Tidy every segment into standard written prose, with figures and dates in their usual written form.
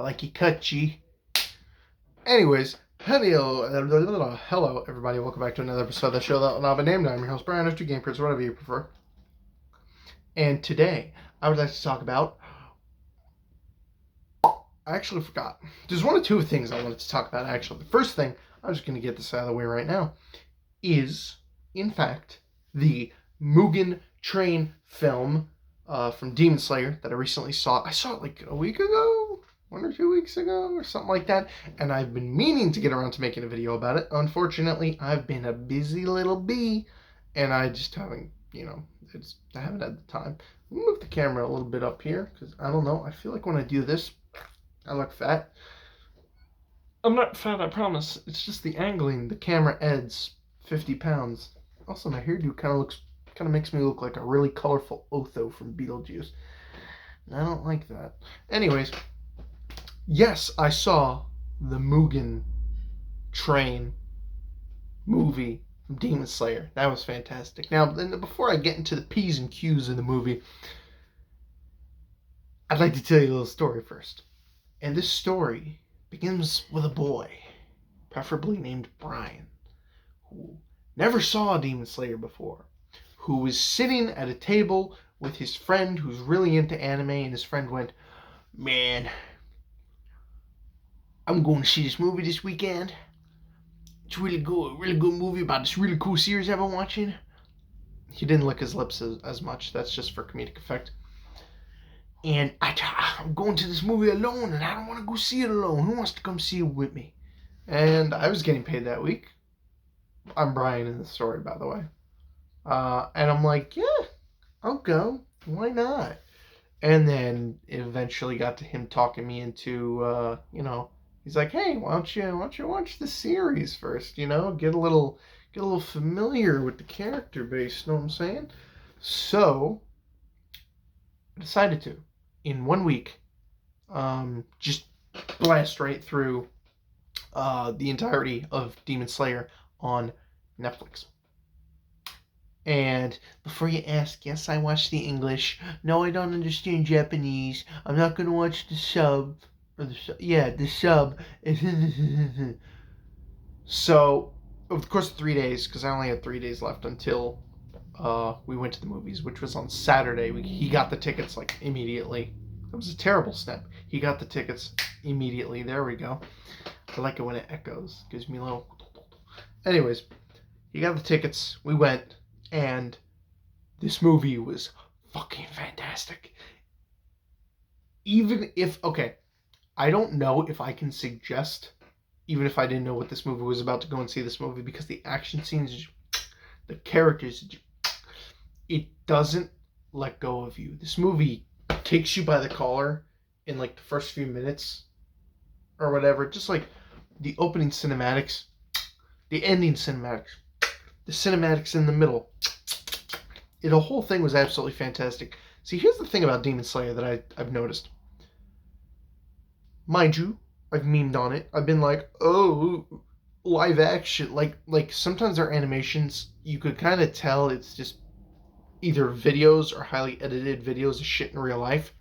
I like you cutchy. Anyways, hello everybody. Welcome back to another episode of the show that will not be named. I'm your host Brian, or two gamers, whatever you prefer. And today, I would like to talk about. I actually forgot. There's one or two things I wanted to talk about. Actually, the first thing I'm just going to get this out of the way right now is, in fact, the Mugen Train film from Demon Slayer that I recently saw. I saw it like a week ago, 1 or 2 weeks ago, or something like that. And I've been meaning to get around to making a video about it. Unfortunately, I've been a busy little bee, and I just haven't, I haven't had the time. Let me move the camera a little bit up here, because I don't know. I feel like when I do this, I look fat. I'm not fat, I promise. It's just the angling. The camera adds 50 pounds. Also, my hairdo kind of makes me look like a really colorful Otho from Beetlejuice. And I don't like that. Anyways, yes, I saw the Mugen Train movie from Demon Slayer. That was fantastic. Now, before I get into the P's and Q's of the movie, I'd like to tell you a little story first. And this story begins with a boy, preferably named Brian, who never saw Demon Slayer before, who was sitting at a table with his friend who's really into anime, and his friend went, "Man, I'm going to see this movie this weekend. It's really good movie about this really cool series I've been watching." He didn't lick his lips as much. That's just for comedic effect. "And I'm going to this movie alone, and I don't want to go see it alone. Who wants to come see it with me?" And I was getting paid that week. I'm Brian in the story, by the way. And I'm like, yeah, I'll go. Why not? And then it eventually got to him talking me into, he's like, "Hey, why don't you watch the series first? Get a little familiar with the character base. You know what I'm saying?" So I decided to, in 1 week, just blast right through the entirety of Demon Slayer on Netflix. And before you ask, yes, I watch the English. No, I don't understand Japanese. I'm not going to watch the sub. The sub. So, over the course of 3 days, because I only had 3 days left until we went to the movies, which was on Saturday. He got the tickets, immediately. It was a terrible snap. He got the tickets immediately. There we go. I like it when it echoes. Gives me a little... Anyways, he got the tickets. We went. And this movie was fucking fantastic. Even if... Okay, I don't know if I can suggest, even if I didn't know what this movie was about, to go and see this movie, because the action scenes, the characters, it doesn't let go of you. This movie takes you by the collar in the first few minutes or whatever. Just like the opening cinematics, the ending cinematics, the cinematics in the middle. The whole thing was absolutely fantastic. See, here's the thing about Demon Slayer that I've noticed. Mind you, I've memed on it. I've been like, oh, live action. Like sometimes their animations, you could kind of tell it's just either videos or highly edited videos of shit in real life,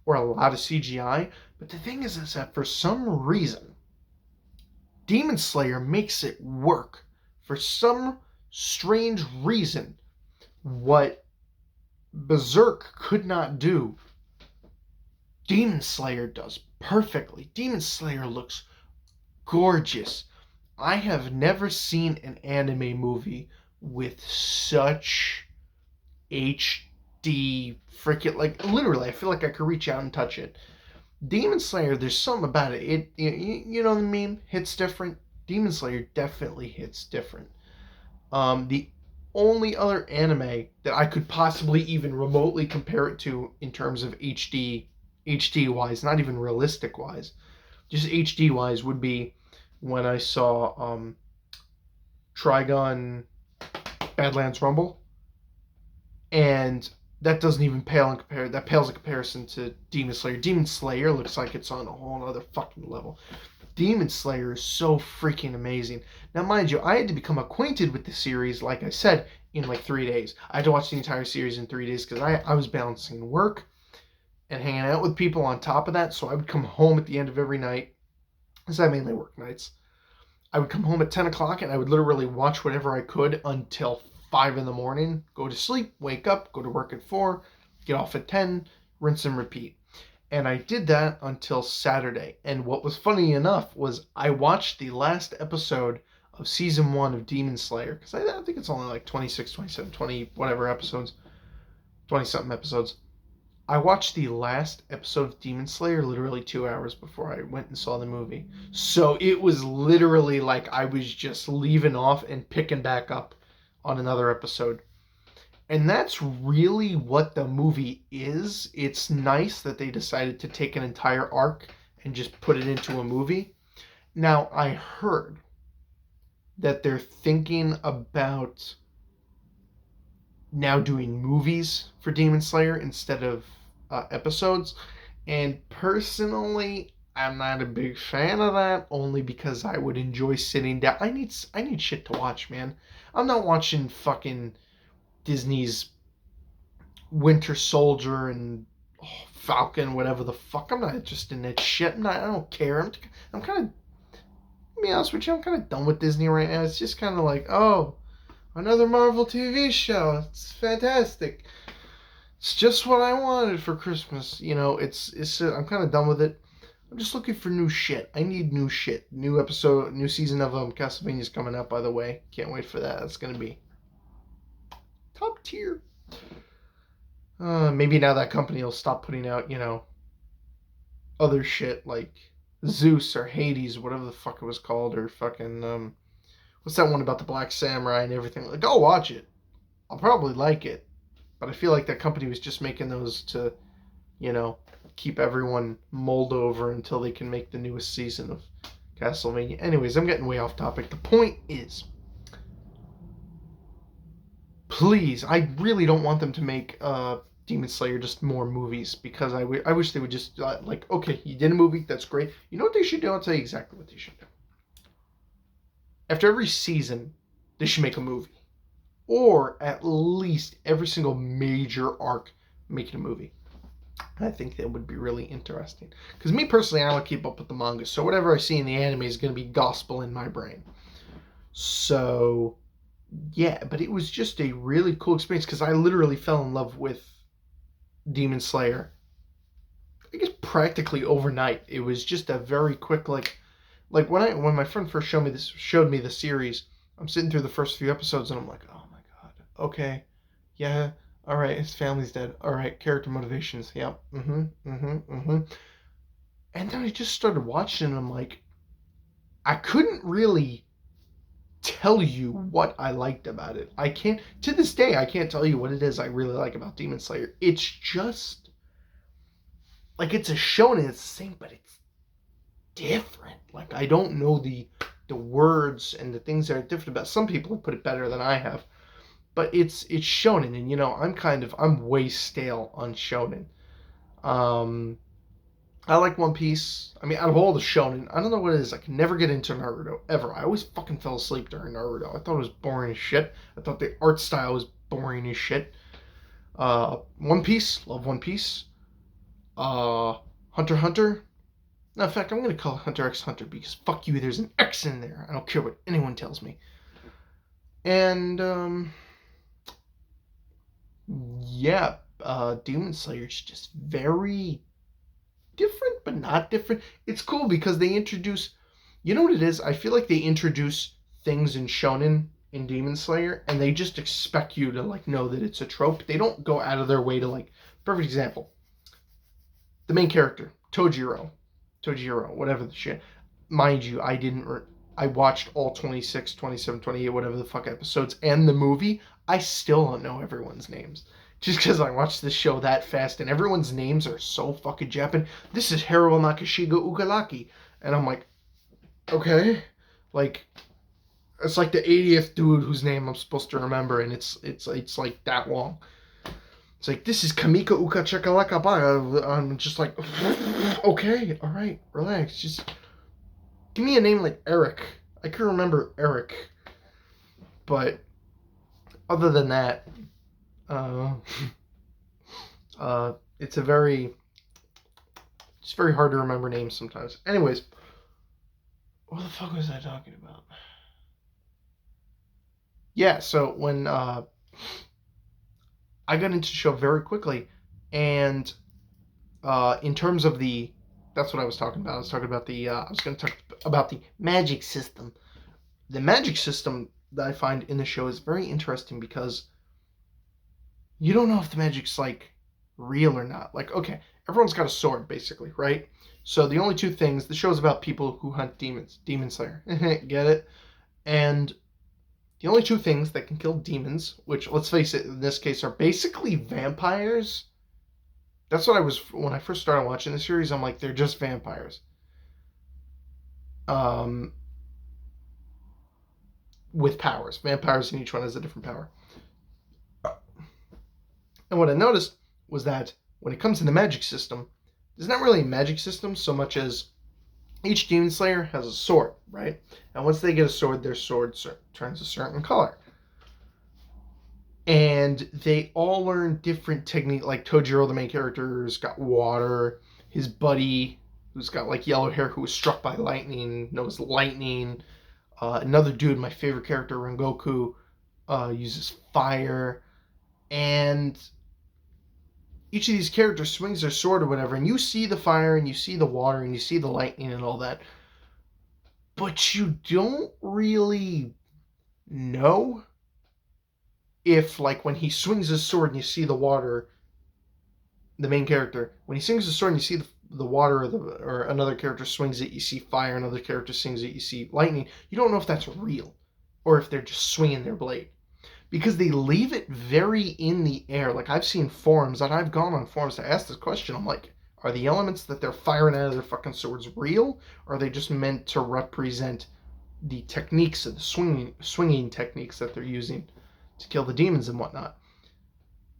or a lot of CGI. But the thing is that for some reason, Demon Slayer makes it work. For some strange reason, what Berserk could not do, Demon Slayer does perfectly. Demon Slayer looks gorgeous. I have never seen an anime movie with such HD freaking, literally, I feel like I could reach out and touch it. Demon Slayer, there's something about it. You know what I mean? Hits different. Demon Slayer definitely hits different. The only other anime that I could possibly even remotely compare it to in terms of HD wise, not even realistic wise, just HD wise, would be when I saw Trigun Badlands Rumble. And that doesn't even that pales in comparison to Demon Slayer. Demon Slayer looks like it's on a whole other fucking level. Demon Slayer is so freaking amazing. Now, mind you, I had to become acquainted with the series, like I said, in 3 days. I had to watch the entire series in 3 days because I was balancing work and hanging out with people on top of that. So I would come home at the end of every night, because I mainly work nights. I would come home at 10 o'clock and I would literally watch whatever I could until 5 in the morning, go to sleep, wake up, go to work at 4, get off at 10, rinse and repeat. And I did that until Saturday. And what was funny enough was I watched the last episode of season 1 of Demon Slayer, because I think it's only like 26, 27, 20, whatever episodes, 20 something episodes. I watched the last episode of Demon Slayer literally 2 hours before I went and saw the movie. So it was literally like I was just leaving off and picking back up on another episode. And that's really what the movie is. It's nice that they decided to take an entire arc and just put it into a movie. Now, I heard that they're thinking about now doing movies for Demon Slayer instead of episodes. And personally, I'm not a big fan of that, only because I would enjoy sitting down. I need shit to watch, man. I'm not watching fucking Disney's Winter Soldier and Falcon, whatever the fuck. I'm not interested in that shit. I don't care. I'm kind of, to be honest with you, I'm kind of done with Disney right now. It's just kind of like, oh, another Marvel TV show. It's fantastic. It's just what I wanted for Christmas. You know, it's I'm kind of done with it. I'm just looking for new shit. I need new shit. New episode, new season of Castlevania's coming out, by the way. Can't wait for that. That's going to be top tier. Maybe now that company will stop putting out, other shit like Zeus or Hades, whatever the fuck it was called, or fucking, what's that one about the Black Samurai and everything? Like, go watch it. I'll probably like it. But I feel like that company was just making those to, keep everyone mulled over until they can make the newest season of Castlevania. Anyways, I'm getting way off topic. The point is, please, I really don't want them to make Demon Slayer just more movies, because I wish they would just, okay, you did a movie, that's great. You know what they should do? I'll tell you exactly what they should do. After every season, they should make a movie. Or at least every single major arc making a movie. I think that would be really interesting. Because me personally, I don't keep up with the manga, so whatever I see in the anime is going to be gospel in my brain. So, yeah, but it was just a really cool experience, because I literally fell in love with Demon Slayer, I guess practically overnight. It was just a very quick, like when my friend first showed me the series, I'm sitting through the first few episodes and I'm like, oh my god, okay, yeah, all right, his family's dead, all right, character motivations, yep, and then I just started watching and I'm like, I couldn't really tell you what I liked about it. To this day, I can't tell you what it is I really like about Demon Slayer. It's just, like, it's a shonen, it's the same, but it's different. Like, I don't know the words and the things that are different about. Some people have put it better than I have, but it's shonen, and I'm way stale on shonen. I like One Piece. I mean, out of all the shonen, I don't know what it is. I can never get into Naruto, ever. I always fucking fell asleep during Naruto. I thought it was boring as shit. I thought the art style was boring as shit. One Piece, love One Piece. Hunter x Hunter. No, in fact, I'm going to call it Hunter x Hunter, because fuck you, there's an X in there. I don't care what anyone tells me. And, yeah, Demon Slayer is just very different, but not different. It's cool because they introduce, you know what it is? I feel like they introduce things in shonen in Demon Slayer, and they just expect you to, like, know that it's a trope. They don't go out of their way to, like, perfect example. The main character, Tojiro, whatever the shit. Mind you, I watched all 26, 27, 28, whatever the fuck episodes, and the movie. I still don't know everyone's names. Just because I watched this show that fast, and everyone's names are so fucking Japan. This is Haruo Nakashiga Ugalaki. And I'm like, okay. Like, it's like the 80th dude whose name I'm supposed to remember, and it's like that long. It's like, this is Kamika Uka Chakalaka. I'm just like, okay, all right, relax. Just give me a name like Eric. I can remember Eric. But other than that, it's a very It's very hard to remember names sometimes. Anyways, what the fuck was I talking about? Yeah, so when I got into the show very quickly, and in terms of the, that's what I was talking about. I was talking about the, I was going to talk about the magic system. The magic system that I find in the show is very interesting because you don't know if the magic's like real or not. Like, okay, everyone's got a sword basically, right? So the only two things, the show's about people who hunt demons, Demon Slayer. Get it? And the only two things that can kill demons, which let's face it, in this case are basically vampires. That's what I was when I first started watching the series. I'm like, they're just vampires. Um, with powers. Vampires, and each one has a different power. And what I noticed was that when it comes to the magic system, there's not really a magic system so much as each demon slayer has a sword, right? And once they get a sword, their sword turns a certain color. And they all learn different technique. Like Tojiro, the main character, has got water. His buddy, who's got like yellow hair, who was struck by lightning, knows lightning. Another dude, my favorite character, Rengoku, uses fire. And each of these characters swings their sword or whatever, and you see the fire, and you see the water, and you see the lightning and all that. But you don't really know if, like, when he swings his sword and you see the water, the main character, when he swings his sword and you see the water, or another character swings it, you see fire, another character swings it, you see lightning, you don't know if that's real, or if they're just swinging their blade. Because they leave it very in the air. Like, I've seen forums, and I've gone on forums to ask this question. I'm like, are the elements that they're firing out of their fucking swords real? Or are they just meant to represent the techniques of the swinging techniques that they're using to kill the demons and whatnot?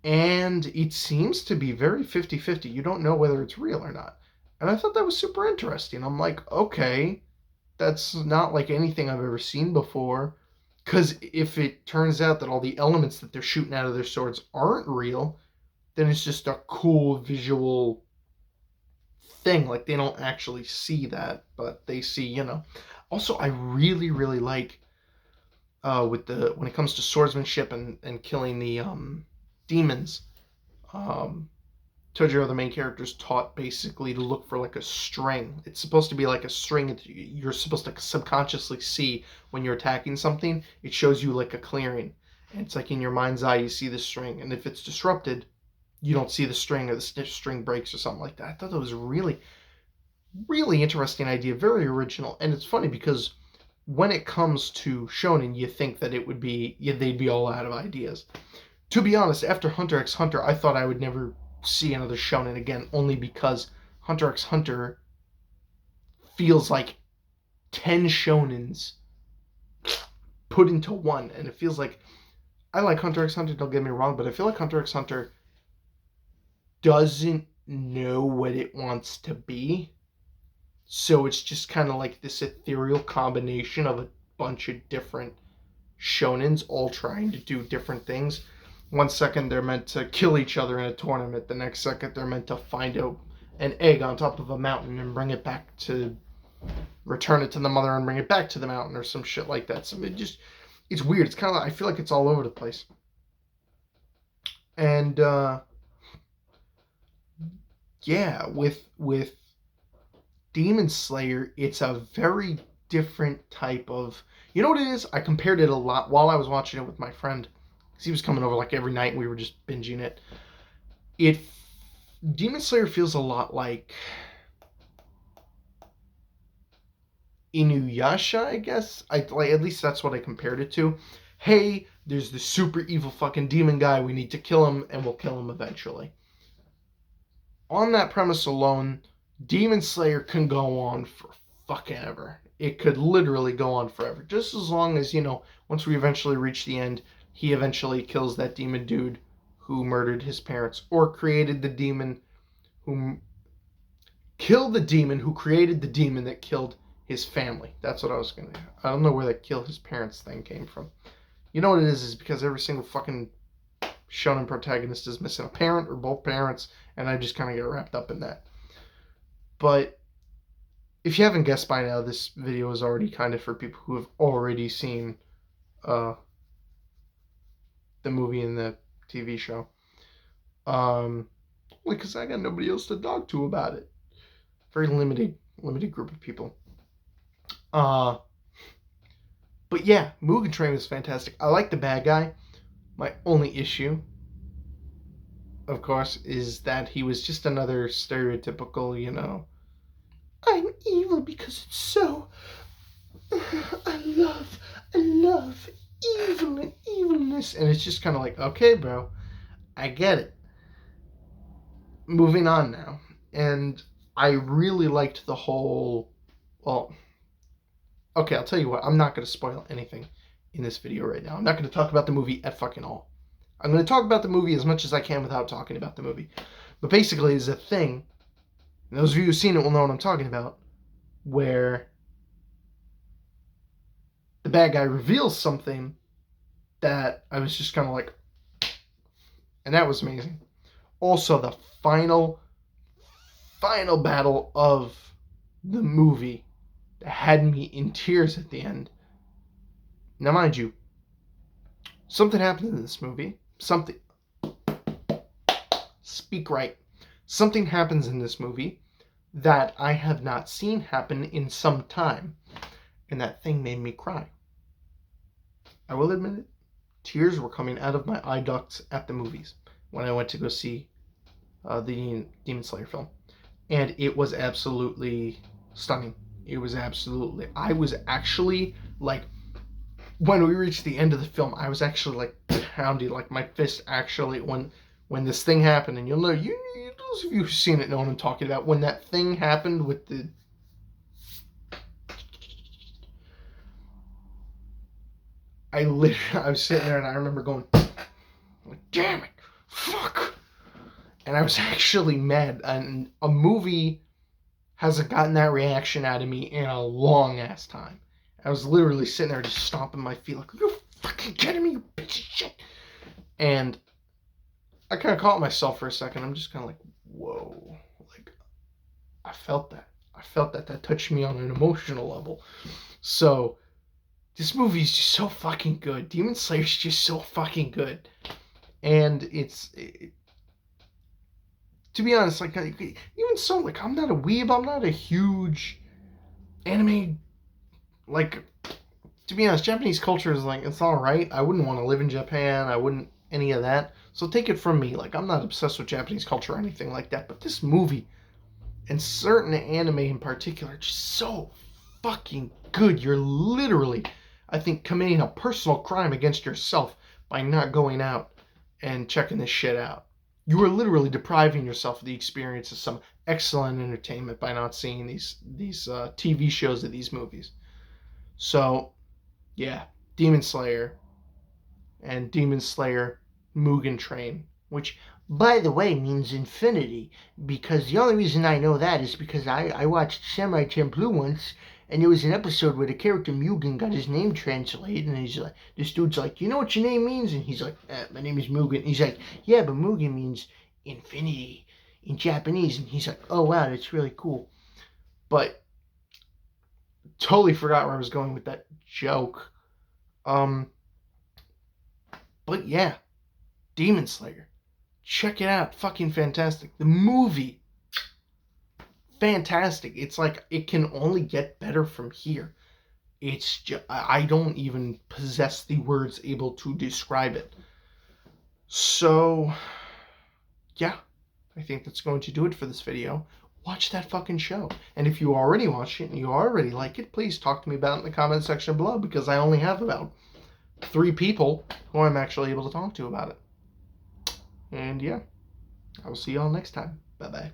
And it seems to be very 50-50. You don't know whether it's real or not. And I thought that was super interesting. I'm like, okay, that's not like anything I've ever seen before. Because if it turns out that all the elements that they're shooting out of their swords aren't real, then it's just a cool visual thing. Like, they don't actually see that, but they see, you know. Also, I really, really like when it comes to swordsmanship and killing the demons. Tojiro, the main character, is taught basically to look for like a string. It's supposed to be like a string that you're supposed to subconsciously see when you're attacking something. It shows you like a clearing. And it's like in your mind's eye, you see the string. And if it's disrupted, you don't see the string, or the string breaks or something like that. I thought that was a really, really interesting idea. Very original. And it's funny because when it comes to shonen, you think that it would be, they'd be all out of ideas. To be honest, after Hunter x Hunter, I thought I would never see another shonen again, only because Hunter x Hunter feels like 10 shonens put into one, and it feels like, I like Hunter x Hunter, don't get me wrong, but I feel like Hunter x Hunter doesn't know what it wants to be, so it's just kind of like this ethereal combination of a bunch of different shonens all trying to do different things. One second they're meant to kill each other in a tournament. The next second they're meant to find an egg on top of a mountain and bring it back to, return it to the mother and bring it back to the mountain or some shit like that. So it's weird. It's kind of, I feel like it's all over the place. And yeah, with Demon Slayer, it's a very different type of, you know what it is? I compared it a lot while I was watching it with my friend. He was coming over like every night and we were just binging it. Demon Slayer feels a lot like Inuyasha, I guess. At least that's what I compared it to. Hey, there's this super evil fucking demon guy. We need to kill him, and we'll kill him eventually. On that premise alone, Demon Slayer can go on for fucking ever. It could literally go on forever. Just as long as, once we eventually reach the end, he eventually kills that demon dude who murdered his parents, or created the demon who killed the demon who created the demon that killed his family. That's what I was going to, I don't know where that kill his parents thing came from. You know what it is because every single fucking shonen protagonist is missing a parent or both parents, and I just kind of get wrapped up in that. But if you haven't guessed by now, this video is already kind of for people who have already seen the movie and the TV show. Because I got nobody else to talk to about it. Very limited group of people. But yeah, Mugen Train was fantastic. I like the bad guy. My only issue, of course, is that he was just another stereotypical, I'm evil because it's so. I love evil and evilness. And it's just kind of like, okay, bro, I get it. Moving on now. And I really liked the whole. Well, okay, I'll tell you what. I'm not going to spoil anything in this video right now. I'm not going to talk about the movie at fucking all. I'm going to talk about the movie as much as I can without talking about the movie. But basically, there's a thing, and those of you who've seen it will know what I'm talking about, where the bad guy reveals something that I was just kind of like, and that was amazing. Also, the final battle of the movie that had me in tears at the end. Now, mind you, something happens in this movie. Speak right. Something happens in this movie that I have not seen happen in some time. And that thing made me cry. I will admit it. Tears were coming out of my eye ducts at the movies when I went to go see the Demon Slayer film. And it was absolutely stunning. It was absolutely... I was actually, like... When we reached the end of the film, I was actually, like, pounding, like, my fist actually... When this thing happened, and you'll know... those of you who've seen it know what I'm talking about. When that thing happened with the... I was sitting there and I remember going, damn it, fuck. And I was actually mad. And a movie hasn't gotten that reaction out of me in a long ass time. I was literally sitting there just stomping my feet like, are you fucking kidding me, you piece of shit? And I kind of caught myself for a second. I'm just kind of like, whoa. Like, I felt that. That touched me on an emotional level. So... this movie is just so fucking good. Demon Slayer is just so fucking good. And to be honest, like, even so, like, I'm not a weeb. I'm not a huge anime, like, to be honest, Japanese culture is, like, it's alright. I wouldn't want to live in Japan. I wouldn't, any of that. So take it from me. Like, I'm not obsessed with Japanese culture or anything like that. But this movie, and certain anime in particular, are just so fucking good. You're literally... I think committing a personal crime against yourself by not going out and checking this shit out. You are literally depriving yourself of the experience of some excellent entertainment by not seeing these TV shows or these movies. So, yeah, Demon Slayer and Demon Slayer Mugen Train, which, by the way, means infinity, because the only reason I know that is because I watched Samurai Champloo once, and there was an episode where the character Mugen got his name translated, and he's like, this dude's like, you know what your name means? And he's like, my name is Mugen. And he's like, yeah, but Mugen means infinity in Japanese. And he's like, oh wow, that's really cool. But totally forgot where I was going with that joke. But yeah, Demon Slayer. Check it out. Fucking fantastic. The movie, fantastic. It's like it can only get better from here. It's just, I don't even possess the words able to describe it. So, yeah, I think that's going to do it for this video. Watch that fucking show. And if you already watched it and you already like it, please talk to me about it in the comment section below, because I only have about 3 people who I'm actually able to talk to about it. And yeah, I will see y'all next time. Bye-bye.